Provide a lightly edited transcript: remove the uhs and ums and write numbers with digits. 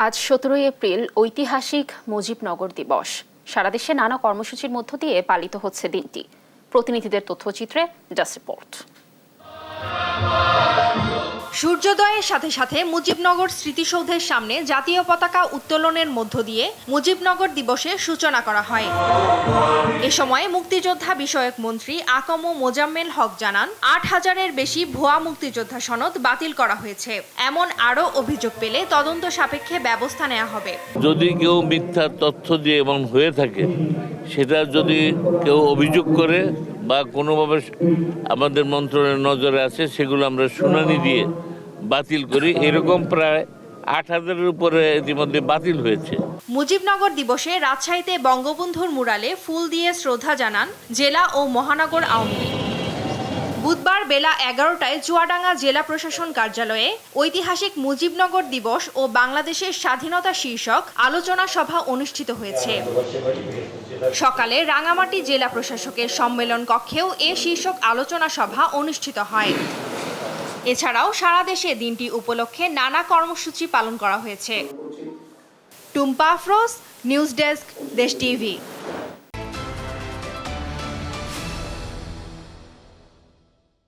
আজ ১৭ এপ্রিল ঐতিহাসিক মুজিবনগর দিবস। সারা দেশে নানা কর্মসূচির মধ্য দিয়ে পালিত হচ্ছে দিনটি। প্রতিনিধিদের তথ্যচিত্রে ডেস্ক রিপোর্ট। সূর্যোদয়ের সাথে সাথে মুজিবনগর স্মৃতিসৌধের সামনে জাতীয় পতাকা উত্তোলনের মধ্য দিয়ে মুজিবনগর দিবসের সূচনা করা হয়। এ সময় মুক্তিযোদ্ধা বিষয়ক মন্ত্রী আকম মোজাম্মেল হক জানান, ৮,০০০-এর বেশি ভুয়া মুক্তিযোদ্ধা সনদ বাতিল করা হয়েছে। এমন আরও অভিযোগ পেলে তদন্ত সাপেক্ষে ব্যবস্থা নেওয়া হবে। যদি কেউ মিথ্যা তথ্য দিয়ে এমন হয়ে থাকে, সেটা যদি কেউ অভিযোগ করে বা কোনোভাবে আমাদের মন্ত্রণালয়ের নজরে আছে, সেগুলো আমরা শুনানি দিয়ে বাতিল করি। এরকম প্রায় ৮,০০০-এর উপরে ইতিমধ্যে বাতিল হয়েছে। মুজিবনগর দিবসে রাজশাহীতে বঙ্গবন্ধুর মুরালে ফুল দিয়ে শ্রদ্ধা জানান জেলা ও মহানগর আওয়ামী লীগ। বুধবার বেলা ১১টায় চুয়াডাঙ্গা জেলা প্রশাসন কার্যালয়ে ঐতিহাসিক মুজিবনগর দিবস ও বাংলাদেশের স্বাধীনতা শীর্ষক আলোচনা সভা অনুষ্ঠিত হয়েছে। সকালে রাঙামাটি জেলা প্রশাসকের সম্মেলন কক্ষেও এ শীর্ষক আলোচনা সভা অনুষ্ঠিত হয়। এছাড়াও সারা দেশে দিনটি উপলক্ষে নানা কর্মসূচি পালন করা হয়েছে। টুম্পা আফরোজ, নিউজ ডেস্ক, দেশ টিভি।